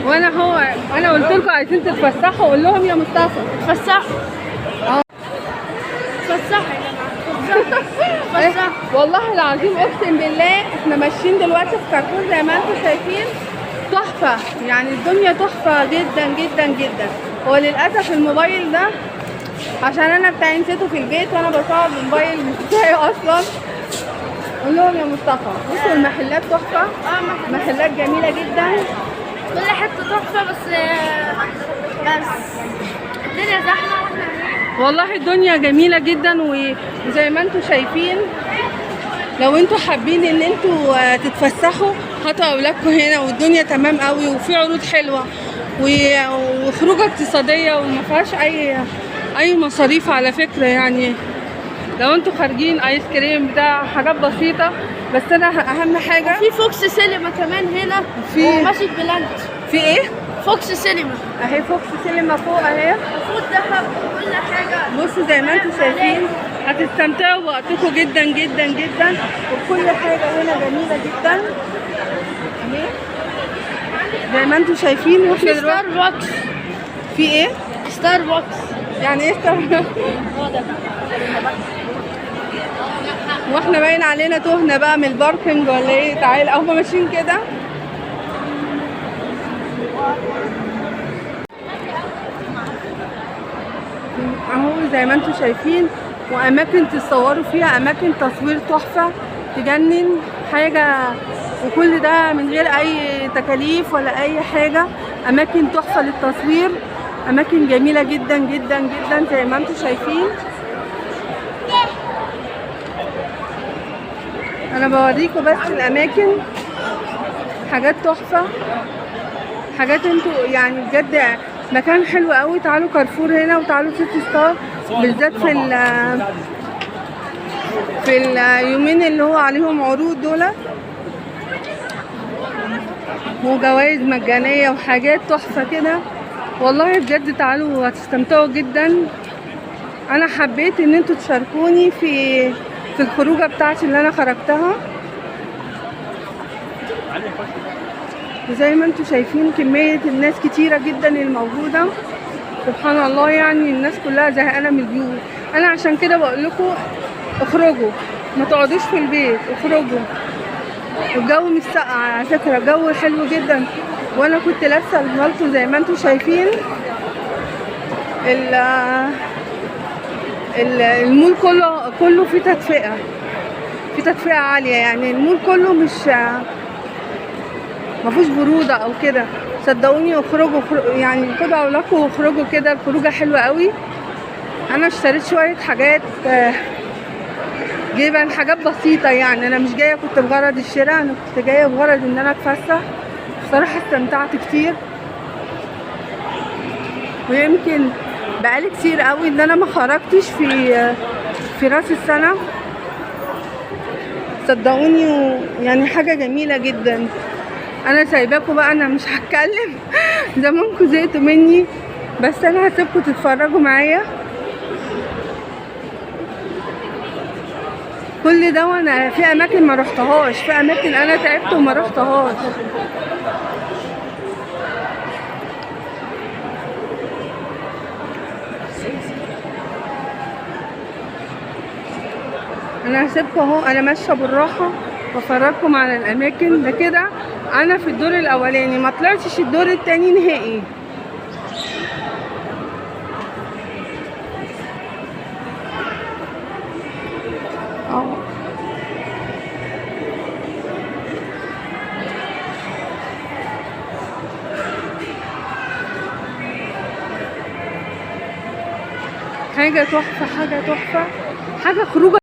انا قلت لكم عايزين تتفسحوا، قول لهم يا مصطفى اتفسحوا. اتفسحوا يا جماعه، اتفسحوا. والله العظيم اقسم بالله احنا ماشيين دلوقتي في كارفور زي ما انتم شايفين، تحفه يعني الدنيا تحفه جدا جدا جدا. هو للاسف الموبايل ده عشان انا بتاعي نسيته في البيت وانا بصور الموبايل بتاعي اصلا. قول لهم يا مصطفى بصوا المحلات تحفه، محلات جميله جدا، كل حته تحفه. بس الدنيا زحمه. والله الدنيا جميله جدا. وزي ما انتم شايفين لو انتوا حابين ان انتوا تتفسحوا هاتوا اولادكم هنا، والدنيا تمام قوي وفي عروض حلوه وخروجه اقتصاديه وما فيهاش اي مصاريف على فكره. يعني لو انتوا خارجين ايس كريم بتاع حاجات بسيطه، بس انا اهم حاجه في فوكس سينما كمان هنا، في ومسجد بلانت. في ايه؟ فوكس سينما اهي فوكس سينما فوق اهي، المفروض دهب وكل حاجه. بصوا زي ما انتم شايفين هتستمتعوا بوقتكم جدا جدا جدا، وكل حاجه هنا جميله جدا اهي زي ما انتم شايفين. واحنا ستار بوكس. في ايه؟ ستار بوكس يعني ايه ستار بوكس؟ هو ده. واحنا باين علينا تهنا بقى من الباركنج ولا ايه؟ تعال اهو ماشيين كده اهو زي ما انتم شايفين، واماكن تتصوروا فيها، اماكن تصوير تحفه تجنن حاجه، وكل ده من غير اي تكاليف ولا اي حاجه. اماكن تحفه للتصوير، اماكن جميله جدا جدا جدا زي ما انتم شايفين. انا بوريكم بس الاماكن، حاجات تحفه، حاجات انتوا يعني بجد مكان حلو قوي. تعالوا كارفور هنا وتعالوا سيتي ستار بالذات في اليومين اللي هو عليهم عروض دول، وجوائز مجانيه وحاجات تحفه كده. والله بجد تعالوا هتستمتعوا جدا. انا حبيت ان انتوا تشاركوني في الخروجه بتاعتي اللي انا خرجتها. وزي ما انتم شايفين كميه الناس كتيره جدا الموجوده، سبحان الله. يعني الناس كلها زهقانه من البيوت. انا عشان كده بقول لكم اخرجوا، ما تقعدوش في البيت، اخرجوا. الجو مش ساقع على فكره، الجو حلو جدا. وانا كنت لابسه البلطو زي ما انتم شايفين. المول كله فيه تدفئه، في تدفئه عاليه. يعني المول كله مش مفيش بروده او كده. صدقوني اخرجوا يعني خدوا اولادكم واخرجوا كده، الخروجه حلوه قوي. انا اشتريت شويه حاجات جايبه حاجات بسيطه، يعني انا مش جايه كنت بغرض الشراء، انا كنت جايه بغرض ان انا اتفسح. بصراحه استمتعت كتير، ويمكن بقالي كتير قوي ان انا ما خرجتش في راس السنه. صدقوني يعني حاجه جميله جدا. انا سايباكم بقى، انا مش هتكلم زمانكم زهقتوا مني، بس انا هسيبكم تتفرجوا معايا. كل ده وانا في اماكن ما رحتهاش، في اماكن انا تعبت وما رحتهاش. انا هسيبكم اهو، انا ماشيه بالراحه بفرجكم على الاماكن. ده كده انا في الدور الاولاني، ما طلعتش الدور التاني نهائي. حاجه تحفه، حاجه تحفه، حاجه خروجه.